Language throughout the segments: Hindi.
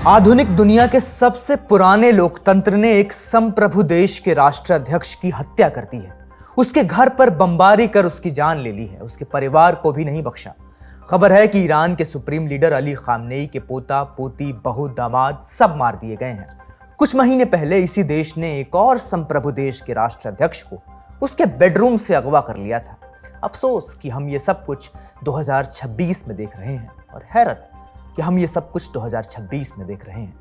आधुनिक दुनिया के सबसे पुराने लोकतंत्र ने एक संप्रभु देश के राष्ट्राध्यक्ष की हत्या कर दी है। उसके घर पर बमबारी कर उसकी जान ले ली है। उसके परिवार को भी नहीं बख्शा। खबर है कि ईरान के सुप्रीम लीडर अली खामनेई के पोता, पोती, बहू, दामाद सब मार दिए गए हैं। कुछ महीने पहले इसी देश ने एक और संप्रभु देश के राष्ट्राध्यक्ष को उसके बेडरूम से अगवा कर लिया था। अफसोस कि हम ये सब कुछ 2026 में देख रहे हैं, और हैरत कि हम ये सब कुछ 2026 में देख रहे हैं।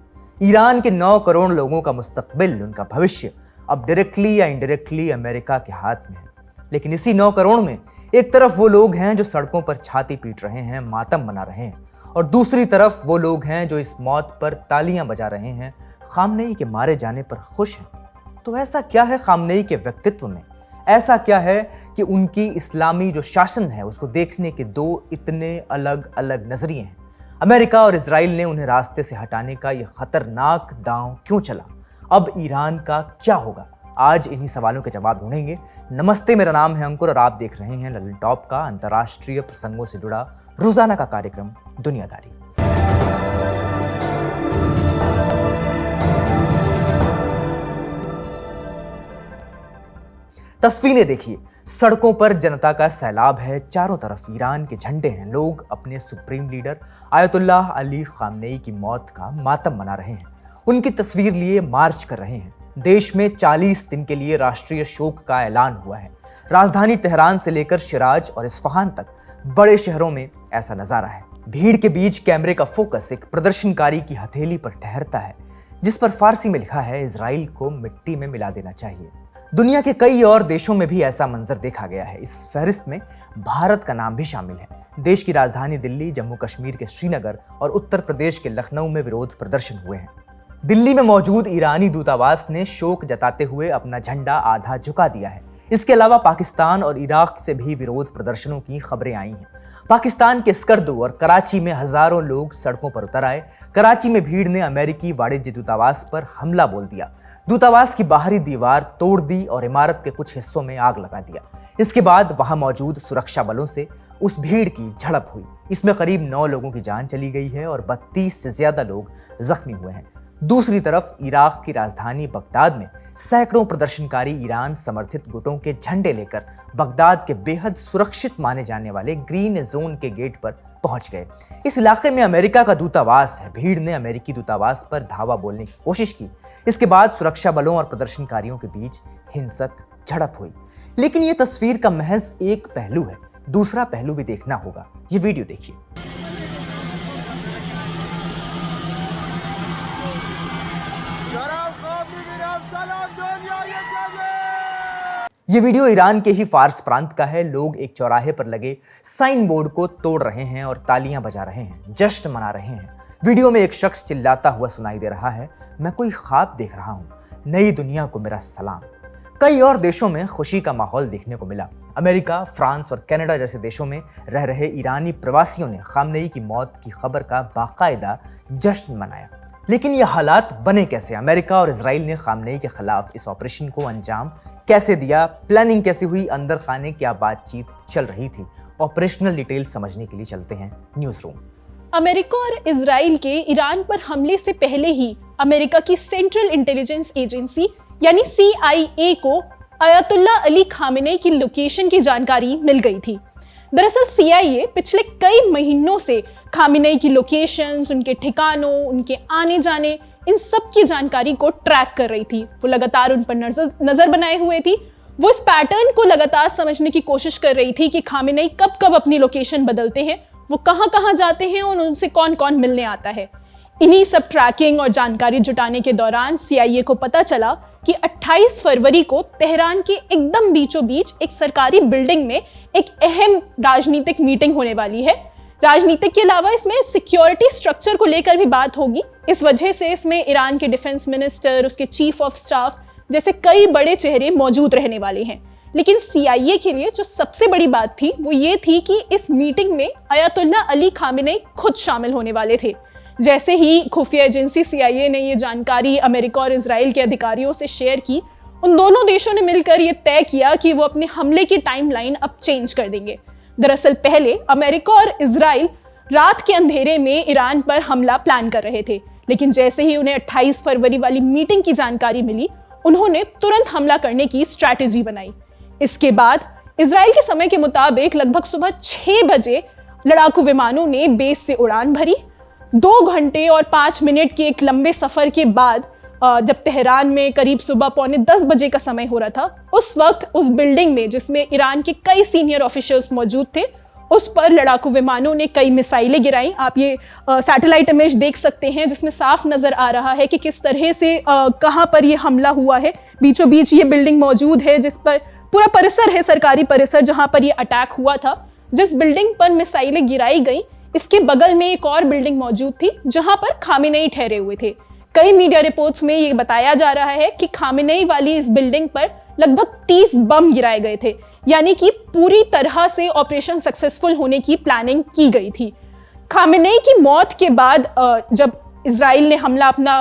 ईरान के 9 करोड़ लोगों का मुस्तकबिल, उनका भविष्य अब डायरेक्टली या इनडायरेक्टली अमेरिका के हाथ में है। लेकिन इसी 9 करोड़ में एक तरफ वो लोग हैं जो सड़कों पर छाती पीट रहे हैं, मातम मना रहे हैं, और दूसरी तरफ वो लोग हैं जो इस मौत पर तालियां बजा रहे हैं, खामनेई के मारे जाने पर खुश हैं। तो ऐसा क्या है खामनेई के व्यक्तित्व में? ऐसा क्या है कि उनकी इस्लामी जो शासन है उसको देखने के 2 इतने अलग अलग नजरिए हैं? अमेरिका और इजराइल ने उन्हें रास्ते से हटाने का यह खतरनाक दांव क्यों चला? अब ईरान का क्या होगा? आज इन्हीं सवालों के जवाब ढूंढेंगे। नमस्ते, मेरा नाम है अंकुर और आप देख रहे हैं ललन टॉप का अंतर्राष्ट्रीय प्रसंगों से जुड़ा रोजाना का कार्यक्रम दुनियादारी। तस्वीरें देखिए, सड़कों पर जनता का सैलाब है। चारों तरफ ईरान के झंडे हैं। लोग अपने supreme leader Ayatollah Ali Khamenei की मौत का मातम मना रहे हैं। उनकी तस्वीर लिए मार्च कर रहे हैं। देश में 40 दिन के लिए राष्ट्रीय शोक का ऐलान हुआ है। राजधानी तेहरान से लेकर शिराज और इस्फहान तक बड़े शहरों में ऐसा नजारा है। भीड़ के बीच कैमरे का फोकस एक प्रदर्शनकारी की हथेली पर ठहरता है, जिस पर फारसी में लिखा है, इजराइल को मिट्टी में मिला देना चाहिए। दुनिया के कई और देशों में भी ऐसा मंजर देखा गया है। इस फहरिस्त में भारत का नाम भी शामिल है। देश की राजधानी दिल्ली, जम्मू कश्मीर के श्रीनगर और उत्तर प्रदेश के लखनऊ में विरोध प्रदर्शन हुए हैं। दिल्ली में मौजूद ईरानी दूतावास ने शोक जताते हुए अपना झंडा आधा झुका दिया है। इसके अलावा पाकिस्तान और इराक से भी विरोध प्रदर्शनों की खबरें आई हैं। पाकिस्तान के स्कर्दू और कराची में हजारों लोग सड़कों पर उतर आए। कराची में भीड़ ने अमेरिकी वाणिज्य दूतावास पर हमला बोल दिया। दूतावास की बाहरी दीवार तोड़ दी और इमारत के कुछ हिस्सों में आग लगा दिया। इसके बाद वहां मौजूद सुरक्षा बलों से उस भीड़ की झड़प हुई। इसमें करीब 9 लोगों की जान चली गई है और 32 से ज्यादा लोग जख्मी हुए हैं। दूसरी तरफ इराक की राजधानी बगदाद में सैकड़ों प्रदर्शनकारी ईरान समर्थित गुटों के झंडे लेकर बगदाद के बेहद सुरक्षित माने जाने वाले ग्रीन जोन के गेट पर पहुंच गए। इस इलाके में अमेरिका का दूतावास है। भीड़ ने अमेरिकी दूतावास पर धावा बोलने की कोशिश की। इसके बाद सुरक्षा बलों और प्रदर्शनकारियों के बीच हिंसक झड़प हुई। लेकिन यह तस्वीर का महज एक पहलू है। दूसरा पहलू भी देखना होगा। ये वीडियो देखिए। ये वीडियो ईरान के ही फार्स प्रांत का है। लोग एक चौराहे पर लगे साइन बोर्ड को तोड़ रहे हैं और तालियां बजा रहे हैं, जश्न मना रहे हैं। वीडियो में एक शख्स चिल्लाता हुआ सुनाई दे रहा है, मैं कोई ख्वाब देख रहा हूं, नई दुनिया को मेरा सलाम। कई और देशों में खुशी का माहौल देखने को मिला। अमेरिका, फ्रांस और कनाडा जैसे देशों में रह रहे ईरानी प्रवासियों ने खामनेई की मौत की खबर का बाकायदा जश्न मनाया। लेकिन ये हालात बने कैसे? अमेरिका और इजराइल ने खामनेई के खिलाफ इस ऑपरेशन को अंजाम कैसे दिया? प्लानिंग कैसे हुई? अंदर खाने क्या बातचीत चल रही थी? ऑपरेशनल डिटेल समझने के लिए चलते हैं न्यूज रूम। अमेरिका और इजराइल के ईरान पर हमले से पहले ही अमेरिका की सेंट्रल इंटेलिजेंस एजेंसी यानी CIA को अयतुल्लाह अली खामेनेई की लोकेशन की जानकारी मिल गई थी। दरअसल CIA पिछले कई महीनों से खामेनेई की लोकेशंस, उनके ठिकानों, उनके आने जाने, इन सब की जानकारी को ट्रैक कर रही थी। वो लगातार उन पर नजर बनाए हुए थी। वो इस पैटर्न को लगातार समझने की कोशिश कर रही थी कि खामेनेई कब कब अपनी लोकेशन बदलते हैं, वो कहाँ कहाँ जाते हैं और उनसे कौन कौन मिलने आता है। इन्हीं सब ट्रैकिंग और जानकारी जुटाने के दौरान CIA को पता चला कि 28 फरवरी को तेहरान के एकदम बीचों बीच एक सरकारी बिल्डिंग में एक अहम राजनीतिक मीटिंग होने वाली है। राजनीतिक के अलावा इसमें सिक्योरिटी स्ट्रक्चर को लेकर भी बात होगी। इस वजह से इसमें ईरान के डिफेंस मिनिस्टर, उसके चीफ ऑफ स्टाफ जैसे कई बड़े चेहरे मौजूद रहने वाले हैं। लेकिन CIA के लिए जो सबसे बड़ी बात थी वो ये थी कि इस मीटिंग में अयतुल्लाह अली खामेनेई खुद शामिल होने वाले थे। जैसे ही खुफिया एजेंसी CIA ने ये जानकारी अमेरिका और इजराइल के अधिकारियों से शेयर की, उन दोनों देशों ने मिलकर ये तय किया कि वो अपने हमले की टाइमलाइन अब चेंज कर देंगे। दरअसल पहले अमेरिका और इजराइल रात के अंधेरे में ईरान पर हमला प्लान कर रहे थे, लेकिन जैसे ही उन्हें 28 फरवरी वाली मीटिंग की जानकारी मिली, उन्होंने तुरंत हमला करने की स्ट्रैटेजी बनाई। इसके बाद इजराइल के समय के मुताबिक लगभग सुबह 6 बजे लड़ाकू विमानों ने बेस से उड़ान भरी। 2 घंटे और 5 मिनट के एक लंबे सफर के बाद जब तेहरान में करीब सुबह 9:45 बजे का समय हो रहा था, उस वक्त उस बिल्डिंग में जिसमें ईरान के कई सीनियर ऑफिशियल्स मौजूद थे, उस पर लड़ाकू विमानों ने कई मिसाइलें गिराई। आप ये सैटेलाइट इमेज देख सकते हैं जिसमें साफ नजर आ रहा है कि किस तरह से कहां पर ये हमला हुआ है। बीचों बीच ये बिल्डिंग मौजूद है जिस पर पूरा परिसर है, सरकारी परिसर, जहां पर ये अटैक हुआ था। जिस बिल्डिंग पर मिसाइलें गिराई गई, इसके बगल में एक और बिल्डिंग मौजूद थी जहां पर खामेनेई ठहरे हुए थे। कई मीडिया रिपोर्ट्स में ये बताया जा रहा है कि खामेनेई वाली इस बिल्डिंग पर लगभग 30 बम गिराए गए थे, यानी कि पूरी तरह से ऑपरेशन सक्सेसफुल होने की प्लानिंग की गई थी। खामेनेई की मौत के बाद जब इजराइल ने हमला अपना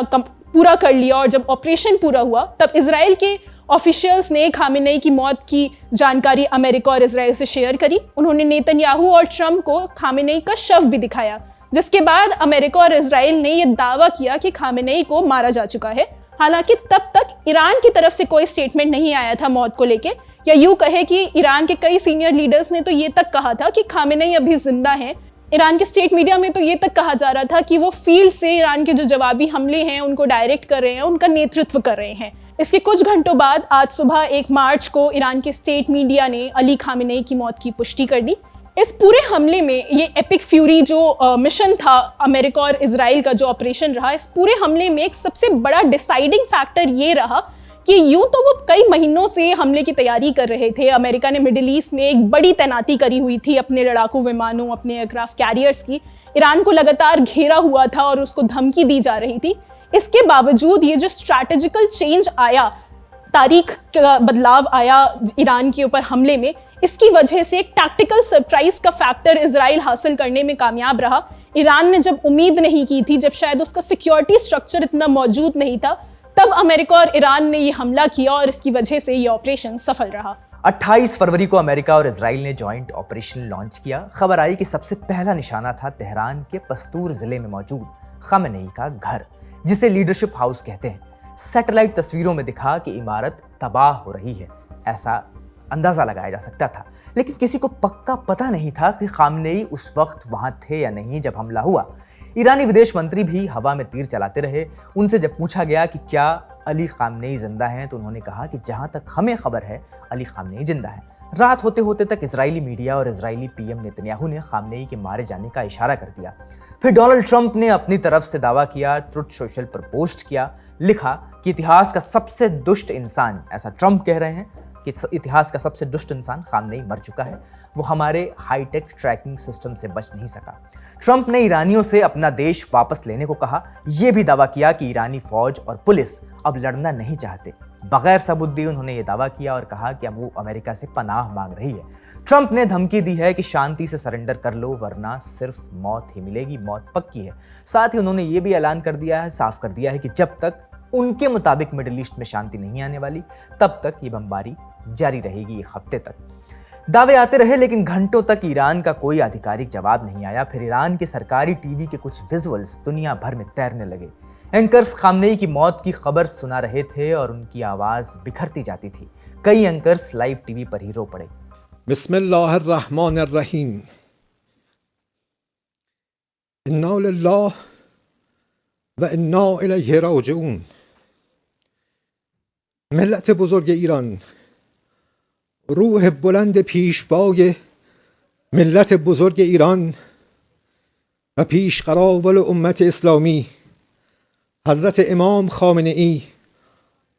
पूरा कर लिया और जब ऑपरेशन पूरा हुआ, तब इजराइल के ऑफिशियल्स ने खामेनेई की मौत की जानकारी अमेरिका और इजराइल से शेयर करी। उन्होंने नेतन्याहू और ट्रंप को खामेनेई का शव भी दिखाया, जिसके बाद अमेरिका और इजराइल ने यह दावा किया कि खामेनेई को मारा जा चुका है। हालांकि तब तक ईरान की तरफ से कोई स्टेटमेंट नहीं आया था मौत को लेके, या यूं कहे कि ईरान के कई सीनियर लीडर्स ने तो ये तक कहा था कि खामेनेई अभी जिंदा हैं। ईरान के स्टेट मीडिया में तो ये तक कहा जा रहा था कि वो फील्ड से ईरान के जो जवाबी हमले हैं उनको डायरेक्ट कर रहे हैं, उनका नेतृत्व कर रहे हैं। इसके कुछ घंटों बाद आज सुबह 1 मार्च को ईरान के स्टेट मीडिया ने अली खामेनेई की मौत की पुष्टि कर दी। इस पूरे हमले में ये एपिक फ्यूरी जो मिशन था अमेरिका और इजराइल का, जो ऑपरेशन रहा, इस पूरे हमले में एक सबसे बड़ा डिसाइडिंग फैक्टर ये रहा कि यूं तो वो कई महीनों से हमले की तैयारी कर रहे थे। अमेरिका ने मिडिल ईस्ट में एक बड़ी तैनाती करी हुई थी अपने लड़ाकू विमानों, अपने एयरक्राफ्ट कैरियर्स की। ईरान को लगातार घेरा हुआ था और उसको धमकी दी जा रही थी। इसके बावजूद ये जो स्ट्रैटेजिकल चेंज आया, तारीख का बदलाव आया ईरान के ऊपर हमले में, इसकी वजह से एक टैक्टिकल सरप्राइज का फैक्टर इजराइल हासिल करने में कामयाब रहा। ईरान ने जब उम्मीद नहीं की थी, जब शायद उसका सिक्योरिटी स्ट्रक्चर इतना मौजूद नहीं था, तब अमेरिका और ईरान ने ये हमला किया और इसकी वजह से ये ऑपरेशन सफल रहा। 28 फरवरी को अमेरिका और इजराइल ने जॉइंट ऑपरेशन लॉन्च किया। खबर आई कि सबसे पहला निशाना था तेहरान के पस्तूर जिले में मौजूद खामेनेई का घर, जिसे लीडरशिप हाउस कहते हैं। सैटेलाइट तस्वीरों में दिखा कि इमारत तबाह हो रही है, ऐसा अंदाजा लगाया जा सकता था, लेकिन किसी को पक्का पता नहीं था कि खामेनेई उस वक्त वहां थे या नहीं जब हमला हुआ। ईरानी विदेश मंत्री भी हवा में तीर चलाते रहे। उनसे जब पूछा गया कि क्या अली खामेनेई जिंदा हैं, तो उन्होंने कहा कि जहां तक हमें खबर है अली खामेनेई जिंदा है। रात होते होते तक इजरायली मीडिया और इजरायली पीएम नेतन्याहू ने खामेनेई के मारे जाने का इशारा कर दिया। फिर डोनाल्ड ट्रंप ने अपनी तरफ से दावा किया, ट्रुथ सोशल पर पोस्ट किया, लिखा कि इतिहास का सबसे दुष्ट इंसान, ऐसा ट्रंप कह रहे हैं कि इतिहास का सबसे दुष्ट इंसान खामेनेई मर चुका है, वो हमारे हाईटेक ट्रैकिंग सिस्टम से बच नहीं सका। ट्रंप ने ईरानियों से अपना देश वापस लेने को कहा। यह भी दावा किया कि ईरानी फौज और पुलिस अब लड़ना नहीं चाहते। बगैर सबूत दिए उन्होंने ये दावा किया और कहा कि अब वो अमेरिका से पनाह मांग रही है। ट्रंप ने धमकी दी है कि शांति से सरेंडर कर लो वरना सिर्फ मौत ही मिलेगी, मौत पक्की है। साथ ही उन्होंने ये भी ऐलान कर दिया है, साफ कर दिया है कि जब तक उनके मुताबिक मिडिल ईस्ट में शांति नहीं आने वाली, तब तक ये बमबारी जारी रहेगी, एक हफ्ते तक। दावे आते रहे, लेकिन घंटों तक ईरान का कोई आधिकारिक जवाब नहीं आया। फिर ईरान के सरकारी टीवी के कुछ विजुअल्स दुनिया भर में तैरने लगे। एंकर्स खामेनेई की मौत की खबर सुना रहे थे और उनकी आवाज बिखरती जाती थी। कई एंकर्स लाइव टीवी पर ही रो पड़े। बिस्मिल्लाहिर्रहमानिर्रहीम, इन्ना लिल्लाह व इन्ना इलैहि राजिऊन। मिल्लत बुजुर्ग ईरान, रूह बुलंद पीशवाए मिल्लत बुजुर्ग ईरान व पीशक़रावल उम्मत इस्लामी हज़रत इमाम खामेनेई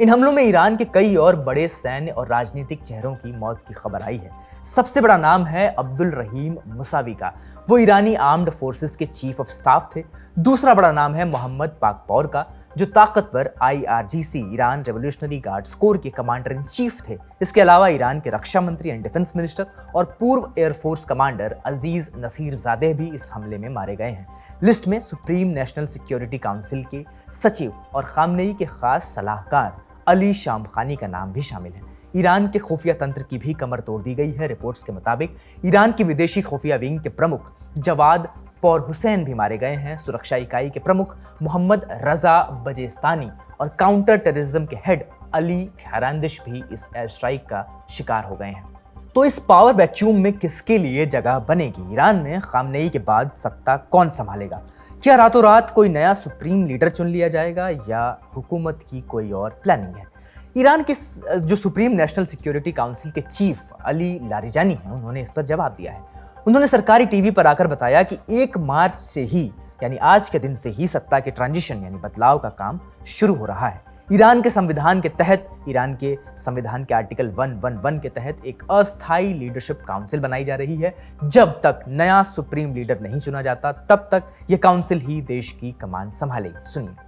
इन हमलों में ईरान के कई और बड़े सैन्य और राजनीतिक चेहरों की मौत की खबर आई है। सबसे बड़ा नाम है अब्दुल रहीम मुसावी का। वो ईरानी आर्म्ड फोर्सेस के चीफ ऑफ स्टाफ थे। दूसरा बड़ा नाम है मोहम्मद पाकपौर का, जो ताकतवर IRGC Iran revolutionary guards core के कमांडर इन चीफ थे। इसके अलावा ईरान के रक्षा मंत्री एंड डिफेंस मिनिस्टर और पूर्व एयरफोर्स कमांडर अजीज नसीर ज़ादेह भी इस हमले में मारे गए हैं। लिस्ट में सुप्रीम नेशनल सिक्योरिटी काउंसिल के सचिव और खामेनेई के खास सलाहकार अली शामखानी का नाम भी शामिल है। ईरान के खुफिया तंत्र की भी कमर तोड़ दी गई है। रिपोर्ट्स के मुताबिक ईरान की विदेशी खुफिया विंग के प्रमुख जवाद पौर हुसैन भी मारे गए हैं। सुरक्षा इकाई के प्रमुख मोहम्मद रजा बजेस्तानी और काउंटर टेररिज्म के हेड अली खैरांदिश भी इस एयर स्ट्राइक का शिकार हो गए हैं। तो इस पावर वैक्यूम में किसके लिए जगह बनेगी? ईरान में खामनेई के बाद सत्ता कौन संभालेगा? क्या रातों रात कोई नया सुप्रीम लीडर चुन लिया जाएगा या हुकूमत की कोई और प्लानिंग है? ईरान के जो सुप्रीम नेशनल सिक्योरिटी काउंसिल के चीफ अली लारिजानी हैं, उन्होंने इस पर जवाब दिया है। उन्होंने सरकारी टीवी पर आकर बताया कि 1 मार्च से ही यानी आज के दिन से ही सत्ता के ट्रांजिशन यानी बदलाव का काम शुरू हो रहा है। ईरान के संविधान के आर्टिकल 111 के तहत एक अस्थायी लीडरशिप काउंसिल बनाई जा रही है। जब तक नया सुप्रीम लीडर नहीं चुना जाता तब तक यह काउंसिल ही देश की कमान संभालेगी। सुनिए।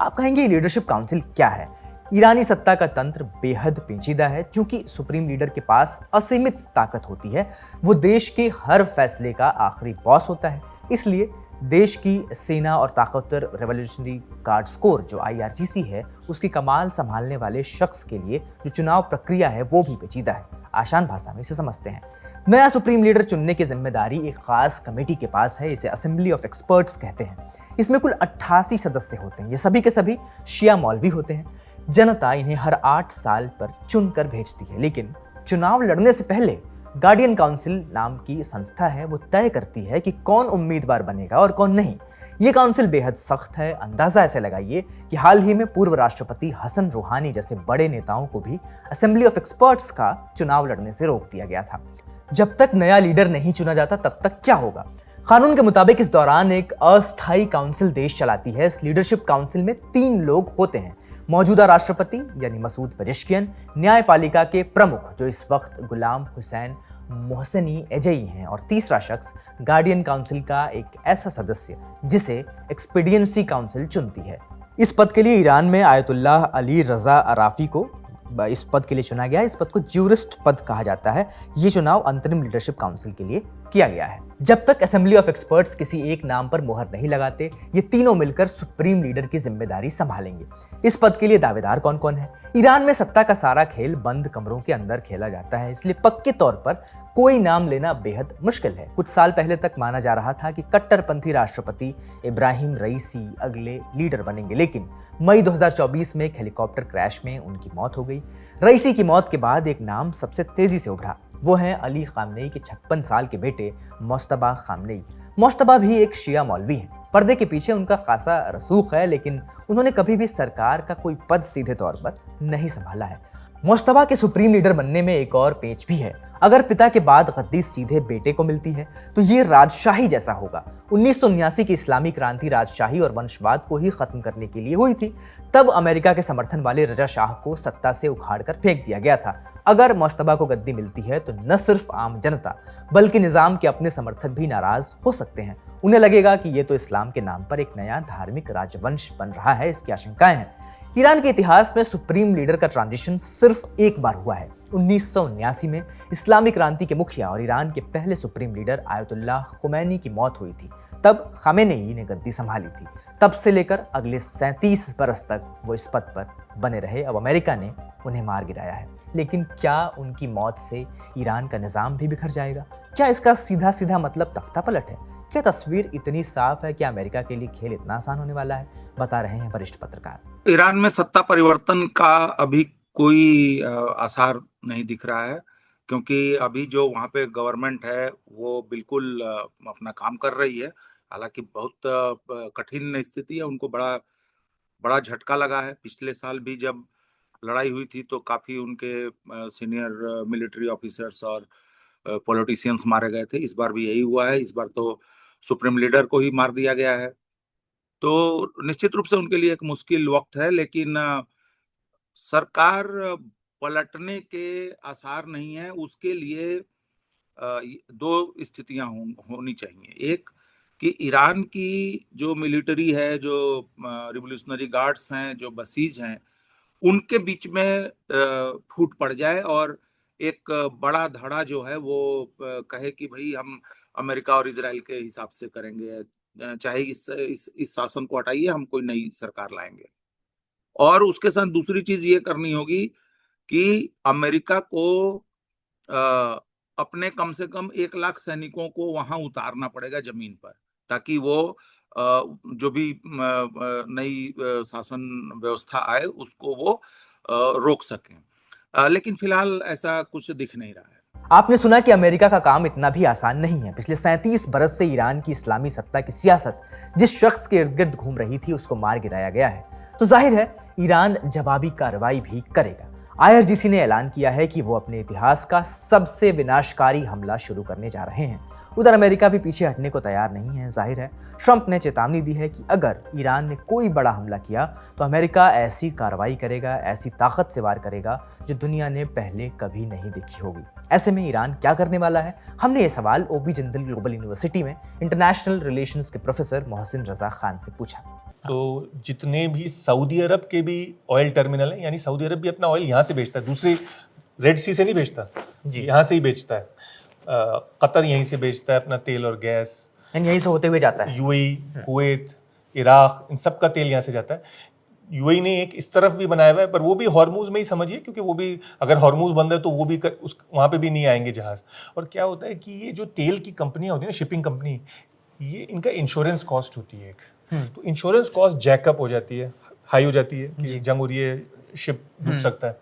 आप कहेंगे लीडरशिप काउंसिल क्या है? ईरानी सत्ता का तंत्र बेहद पेचीदा है। चूंकि सुप्रीम लीडर के पास असीमित ताकत होती है, वो देश के हर फैसले का आखिरी बॉस होता है। इसलिए देश की सेना और ताकतवर रेवोल्यूशनरी गार्ड्स कोर जो IRGC है, उसकी कमाल संभालने वाले शख्स के लिए जो चुनाव प्रक्रिया है वो भी पेचीदा है। आसान भाषा में इसे समझते हैं। नया सुप्रीम लीडर चुनने की जिम्मेदारी एक खास कमेटी के पास है। इसे असेंबली ऑफ एक्सपर्ट्स कहते हैं। इसमें कुल 88 सदस्य होते हैं। ये सभी के सभी शिया मौलवी होते हैं। जनता इन्हें हर 8 साल पर चुनकर भेजती है, लेकिन चुनाव लड़ने से पहले गार्डियन काउंसिल नाम की संस्था है, वो तय करती है कि कौन उम्मीदवार बनेगा और कौन नहीं। ये काउंसिल बेहद सख्त है। अंदाजा ऐसे लगाइए कि हाल ही में पूर्व राष्ट्रपति हसन रूहानी जैसे बड़े नेताओं को भी असेंबली ऑफ एक्सपर्ट्स का चुनाव लड़ने से रोक दिया गया था। जब तक नया लीडर नहीं चुना जाता तब तक क्या होगा? कानून के मुताबिक इस दौरान एक अस्थायी काउंसिल देश चलाती है। इस लीडरशिप काउंसिल में 3 लोग होते हैं। मौजूदा राष्ट्रपति यानी मसूद पेजेश्कियन, न्यायपालिका के प्रमुख जो इस वक्त गुलाम हुसैन मोहसेनी एजई हैं, और तीसरा शख्स गार्डियन काउंसिल का एक ऐसा सदस्य जिसे एक्सपीडियंसी काउंसिल चुनती है। इस पद के लिए ईरान में आयतुल्लाह अली रजा अराफी को इस पद के लिए चुना गया है। इस पद को ज्यूरिस्ट पद कहा जाता है। ये चुनाव अंतरिम लीडरशिप काउंसिल के लिए किया गया है। जब तक असेंबली ऑफ एक्सपर्ट्स किसी एक नाम पर मोहर नहीं लगाते, ये तीनों मिलकर सुप्रीम लीडर की जिम्मेदारी संभालेंगे। इस पद के लिए दावेदार कौन कौन है? ईरान में सत्ता का सारा खेल बंद कमरों के अंदर खेला जाता है, इसलिए पक्के तौर पर कोई नाम लेना बेहद मुश्किल है। कुछ साल पहले तक माना जा रहा था कि कट्टरपंथी राष्ट्रपति इब्राहिम रईसी अगले लीडर बनेंगे, लेकिन मई 2024 में एक हेलीकॉप्टर क्रैश में उनकी मौत हो गई। रईसी की मौत के बाद एक नाम सबसे तेजी से उभरा। वो हैं अली खामनेई के 56 साल के बेटे मोस्तबा खामनेई। मोस्तबा भी एक शिया मौलवी हैं। पर्दे के पीछे उनका खासा रसूख है, लेकिन उन्होंने कभी भी सरकार का कोई पद सीधे तौर पर नहीं संभाला है। मोस्तबा के सुप्रीम लीडर बनने में एक और पेच भी है। अगर पिता के बाद गद्दी सीधे बेटे को मिलती है तो ये राजशाही जैसा होगा। 1979 की इस्लामी क्रांति राजशाही और वंशवाद को ही खत्म करने के लिए हुई थी। तब अमेरिका के समर्थन वाले रजा शाह को सत्ता से उखाड़कर फेंक दिया गया था। अगर मोस्तबा को गद्दी मिलती है तो न सिर्फ आम जनता बल्कि निजाम के अपने समर्थक भी नाराज हो सकते हैं। उन्हें लगेगा कि ये तो इस्लाम के नाम पर एक नया धार्मिक राजवंश बन रहा है। इसकी आशंकाएं हैं। ईरान के इतिहास में सुप्रीम लीडर का ट्रांजिशन सिर्फ एक बार हुआ है। 1979 में इस्लामी क्रांति के मुखिया और ईरान के पहले सुप्रीम लीडर आयतुल्लाह खुमैनी की मौत हुई थी। तब खामेनेई ने गद्दी संभाली थी। तब से लेकर अगले 37 बरस तक वो इस पद पर बने रहे। अब अमेरिका ने उन्हें मार गिराया है, लेकिन क्या उनकी मौत से ईरान का निज़ाम भी बिखर जाएगा? क्या इसका सीधा सीधा मतलब तख्ता पलट है? क्या तस्वीर इतनी साफ है? क्या अमेरिका के लिए खेल इतना आसान होने वाला है? बता रहे हैं वरिष्ठ पत्रकार। ईरान में सत्ता परिवर्तन का अभी कोई आसार नहीं दिख रहा है, क्योंकि अभी जो वहाँ पे गवर्नमेंट है वो बिल्कुल अपना काम कर रही है। हालांकि बहुत कठिन स्थिति है, उनको बड़ा बड़ा झटका लगा है। पिछले साल भी जब लड़ाई हुई थी तो काफी उनके सीनियर मिलिट्री ऑफिसर्स और पॉलिटिशियंस मारे गए थे। इस बार भी यही हुआ है। इस बार तो सुप्रीम लीडर को ही मार दिया गया है। तो निश्चित रूप से उनके लिए एक मुश्किल वक्त है, लेकिन सरकार पलटने के आसार नहीं है। उसके लिए 2 स्थितियां होनी चाहिए। एक कि ईरान की जो मिलिट्री है, जो रिवॉल्यूशनरी गार्ड्स हैं, जो बसीज हैं, उनके बीच में फूट पड़ जाए और एक बड़ा धड़ा जो है वो कहे कि भाई हम अमेरिका और इजराइल के हिसाब से करेंगे, चाहे इस शासन को हटाइए, हम कोई नई सरकार लाएंगे। और उसके साथ दूसरी चीज ये करनी होगी कि अमेरिका को अपने कम से कम 1 लाख सैनिकों को वहां उतारना पड़ेगा जमीन पर, ताकि वो जो भी नई शासन व्यवस्था आए उसको वो रोक सकें। लेकिन फिलहाल ऐसा कुछ दिख नहीं रहा है। आपने सुना कि अमेरिका का काम इतना भी आसान नहीं है। पिछले 37 बरस से ईरान की इस्लामी सत्ता की सियासत जिस शख्स के इर्द गिर्द घूम रही थी उसको मार गिराया गया है, तो जाहिर है ईरान जवाबी कार्रवाई भी करेगा। आईआरजीसी ने ऐलान किया है कि वो अपने इतिहास का सबसे विनाशकारी हमला शुरू करने जा रहे हैं। उधर अमेरिका भी पीछे हटने को तैयार नहीं है। जाहिर है ट्रंप ने चेतावनी दी है कि अगर ईरान ने कोई बड़ा हमला किया तो अमेरिका ऐसी कार्रवाई करेगा, ऐसी ताकत से वार करेगा जो दुनिया ने पहले कभी नहीं देखी होगी। ऐसे में ईरान क्या करने वाला है? हमने ये सवाल ओबी जिंदल ग्लोबल यूनिवर्सिटी में इंटरनेशनल रिलेशंस के प्रोफेसर मोहसिन रजा खान से पूछा। तो जितने भी सऊदी अरब के भी ऑयल टर्मिनल हैं, यानी सऊदी अरब भी अपना ऑयल यहाँ से बेचता है, दूसरी रेड सी से नहीं बेचता, यहाँ से ही बेचता है। कतर यहीं से बेचता है अपना तेल और गैस, यहीं से होते हुए जाता है। यूएई, कुवैत, इराक, इन सब का तेल यहाँ से जाता है। यूएई ने एक इस तरफ भी बनाया हुआ है, पर वो भी हॉर्मूज में ही समझिए, क्योंकि वो भी अगर हॉर्मूज बंद है तो वो भी वहाँ पे भी नहीं आएंगे जहाज। और क्या होता है कि ये जो तेल की कंपनियाँ होती है ना, शिपिंग कंपनी, ये इनका इंश्योरेंस कॉस्ट होती है एक, तो इंश्योरेंस कॉस्ट जैकअप हो जाती है, हाई हो जाती है कि जंग हो रही है, शिप डूब सकता है,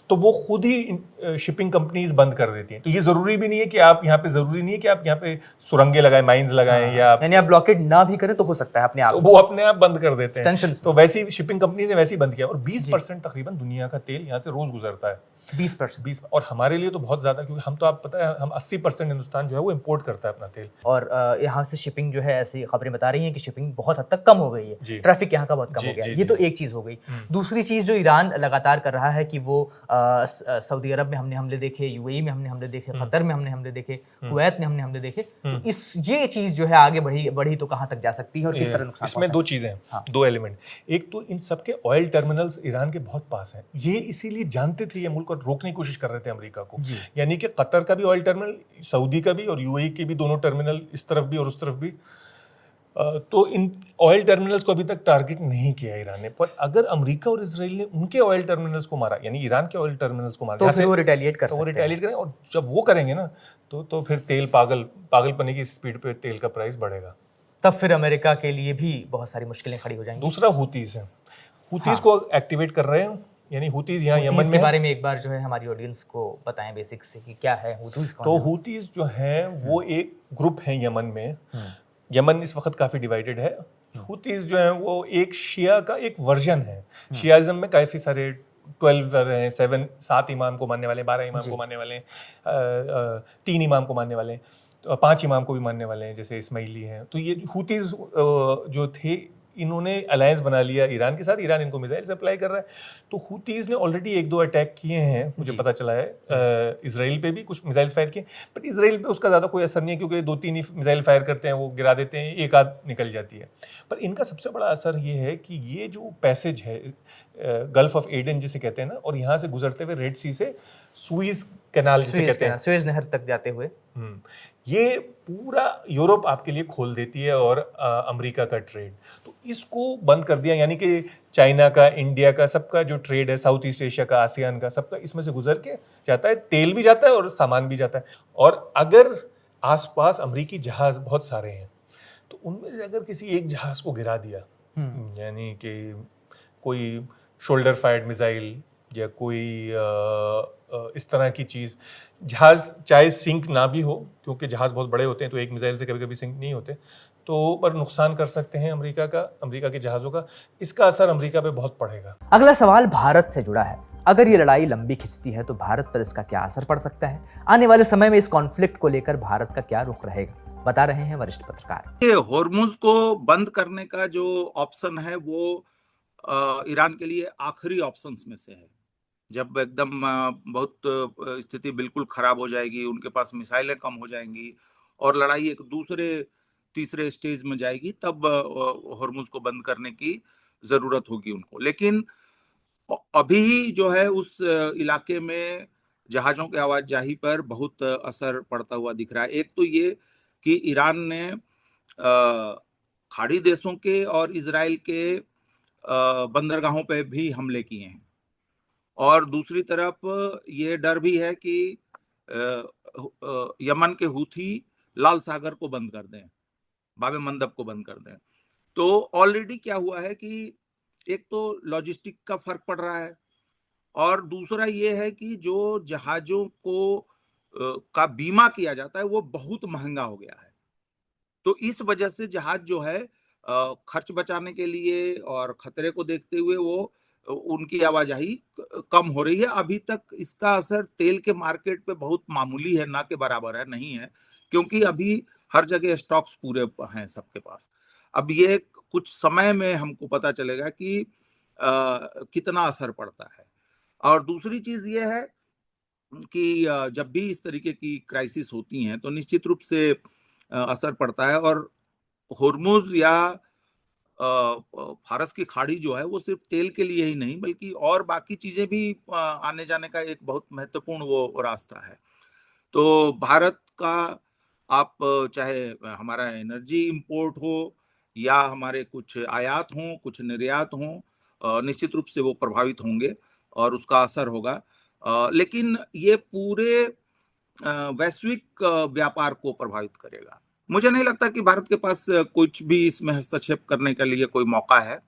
तो वो खुद ही शिपिंग कंपनीज बंद कर देती हैं। तो ये जरूरी भी नहीं है कि आप यहाँ पे, जरूरी नहीं है कि आप यहाँ पे सुरंगें लगाएं, माइंस लगाएं, या यानी आप ब्लॉकेड ना भी करें तो हो सकता है अपने आप, तो वो अपने आप बंद कर देते हैं। टेंशन। तो वैसी शिपिंग कंपनीज ने वैसे ही बंद किया। और 20% तकरीबन दुनिया का तेल यहाँ से रोज गुजरता है। 20%। और हमारे लिए तो बहुत ज्यादा, क्योंकि हम तो, आप पता है, हम 80% हिंदुस्तान जो है वो इंपोर्ट करता है अपना तेल। और यहाँ से शिपिंग जो है, ऐसी खबरें बता रही हैं कि शिपिंग बहुत हद तक कम हो गई है, ट्रैफिक यहाँ का बहुत कम हो गया है। ये तो एक चीज हो गई। दूसरी चीज जो ईरान लगातार कर रहा है कि वो सऊदी अरब में हमने हमले देखे, यूएई में हमने हमले देखे, कतर में हमने हमले देखे, कुवैत में हमने हमले देखे, तो ये चीज जो है आगे बढ़ी तो कहाँ तक जा सकती है और किस तरह नुकसान? इसमें दो चीजें हैं, दो एलिमेंट। एक तो इन सबके ऑयल टर्मिनल्स ईरान के बहुत पास हैं, ये इसीलिए जानते थे ये मुल्क, और रोकने की कोशिश कर रहे थे अमेरिका को। यानी कि कतर का भी ऑयल टर्मिनल, सऊदी का भी और यूएई के भी दोनों टर्मिनल, इस तरफ भी और उस तरफ भी, तो इन ऑयल टर्मिनल्स को अभी तक टारगेट नहीं किया ईरान ने। पर अगर अमेरिका और इजराइल ने उनके ऑयल टर्मिनल्स को मारा, यानी ईरान के ऑयल टर्मिनल्स को मारा, तो फिर वो रिटेलिएट कर सकते हैं। वो रिटेलिएट करें, और जब वो करेंगे ना तो फिर तेल पागलपने की स्पीड पे तेल का प्राइस बढ़ेगा। तब फिर अमेरिका के लिए भी बहुत सारी मुश्किलें खड़ी हो जाएंगी। दूसरा हुतीज है, हुतीज को एक्टिवेट कर रहे हैं, यानी हुतीज यहाँ यमन में। के बारे में एक बार जो है हमारी ऑडियंस को बताएं बेसिक से कि क्या है हुतीज। तो हुतीज जो है वो एक ग्रुप है यमन में। यमन इस वक्त काफी डिवाइडेड है। हुतीज जो है वो एक शिया का एक वर्जन है। शियाइज्म में काफी सारे 12 हैं, 7 इमाम को मानने वाले, 12 इमाम को मानने वाले, 3 इमाम को मानने वाले, 5 इमाम को भी मानने वाले हैं, जैसे इस्माइली हैं। तो ये हुतीज जो थे, इन्होंने अलायंस बना लिया ईरान के साथ, ईरान इनको मिसाइल सप्लाई कर रहा है। तो हुतीज ने ऑलरेडी 1-2 अटैक किए हैं, मुझे पता चला है, इजराइल पे भी कुछ मिसाइल फायर किए, बट इजराइल पे उसका ज़्यादा कोई असर नहीं है, क्योंकि 2-3 ही मिसाइल फायर करते हैं, वो गिरा देते हैं, एक आध निकल जाती है। पर इनका सबसे बड़ा असर ये है कि ये जो पैसेज है गल्फ ऑफ एडन जिसे कहते हैं ना, और यहाँ से गुजरते हुए रेड सी से सुइज कैनाल जिसे कहते हैं, सुएज नहर तक जाते हुए, ये पूरा यूरोप आपके लिए खोल देती है, और अमेरिका का ट्रेड, तो इसको बंद कर दिया। यानी कि चाइना का, इंडिया का, सबका जो ट्रेड है, साउथ ईस्ट एशिया का, आसियान का, सबका इसमें से गुजर के जाता है, तेल भी जाता है और सामान भी जाता है। और अगर आसपास अमेरिकी जहाज बहुत सारे हैं, तो उनमें से अगर किसी एक जहाज को गिरा दिया, यानी कि कोई शोल्डर फायर्ड मिसाइल या कोई इस तरह की चीज़, जहाज चाहे सिंक ना भी हो, क्योंकि जहाज बहुत बड़े होते हैं, तो एक मिसाइल से कभी कभी सिंक नहीं होते, तो पर नुकसान कर सकते हैं अमेरिका के जहाज़ों का। इसका असर अमेरिका पे बहुत पड़ेगा। अगला सवाल भारत से जुड़ा है। अगर ये लड़ाई लंबी खिंचती है तो भारत पर इसका क्या असर पड़ सकता है? आने वाले समय में इस कॉन्फ्लिक्ट को लेकर भारत का क्या रुख रहेगा? बता रहे हैं वरिष्ठ पत्रकार। ये हॉर्मुज को बंद करने का जो ऑप्शन है वो ईरान के लिए आखिरी ऑप्शंस में से है। जब एकदम बहुत स्थिति बिल्कुल खराब हो जाएगी, उनके पास मिसाइलें कम हो जाएंगी और लड़ाई एक दूसरे तीसरे स्टेज में जाएगी तब हॉर्मुज को बंद करने की जरूरत होगी उनको। लेकिन अभी जो है उस इलाके में जहाजों की आवाजाही पर बहुत असर पड़ता हुआ दिख रहा है। एक तो ये कि ईरान ने खाड़ी देशों के और इजराइल के बंदरगाहों पे भी हमले किए हैं, और दूसरी तरफ ये डर भी है कि यमन के हूथी लाल सागर को बंद कर दें, बाब मंदब को बंद कर दें। तो ऑलरेडी क्या हुआ है कि एक तो लॉजिस्टिक का फर्क पड़ रहा है, और दूसरा ये है कि जो जहाजों को का बीमा किया जाता है वो बहुत महंगा हो गया है। तो इस वजह से जहाज जो है खर्च बचाने के लिए और खतरे को देखते हुए वो उनकी आवाजाही कम हो रही है। अभी तक इसका असर तेल के मार्केट पे बहुत मामूली है, ना के बराबर है, नहीं है, क्योंकि अभी हर जगह स्टॉक्स पूरे हैं सबके पास। अब ये कुछ समय में हमको पता चलेगा कि कितना असर पड़ता है। और दूसरी चीज ये है कि जब भी इस तरीके की क्राइसिस होती हैं तो निश्चित रूप से असर पड़ता है, और होर्मुज या फारस की खाड़ी जो है वो सिर्फ तेल के लिए ही नहीं बल्कि और बाकी चीजें भी आने जाने का एक बहुत महत्वपूर्ण वो रास्ता है। तो भारत का आप चाहे हमारा एनर्जी इंपोर्ट हो या हमारे कुछ आयात हों कुछ निर्यात हों, निश्चित रूप से वो प्रभावित होंगे और उसका असर होगा। लेकिन ये पूरे वैश्विक व्यापार को प्रभावित करेगा। मुझे नहीं लगता कि भारत के पास कुछ भी इसमें हस्तक्षेप करने के लिए कोई मौका है,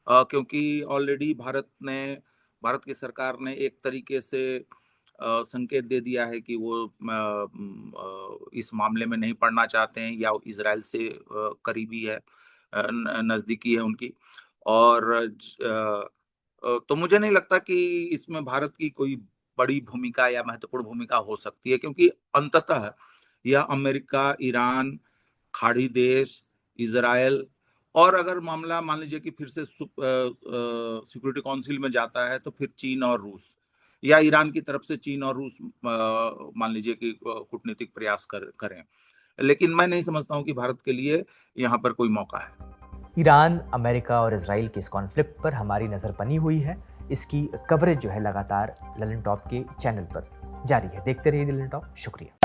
क्योंकि ऑलरेडी भारत की सरकार ने एक तरीके से संकेत दे दिया है कि वो इस मामले में नहीं पड़ना चाहते हैं, या इजराइल से करीबी है, नजदीकी है उनकी। और तो मुझे नहीं लगता कि इसमें भारत की कोई बड़ी भूमिका या महत्वपूर्ण भूमिका हो सकती है, क्योंकि अंततः यह अमेरिका, ईरान, खाड़ी देश, इजराइल, और अगर मामला मान लीजिए कि फिर से सिक्योरिटी काउंसिल में जाता है तो फिर चीन और रूस, या ईरान की तरफ से चीन और रूस मान लीजिए कि कूटनीतिक प्रयास करें। लेकिन मैं नहीं समझता हूं कि भारत के लिए यहाँ पर कोई मौका है। ईरान, अमेरिका और इजराइल के इस कॉन्फ्लिक्ट पर हमारी नज़र बनी हुई है। इसकी कवरेज जो है लगातार ललन टॉप के चैनल पर जारी है। देखते रहिए ललन टॉप। शुक्रिया।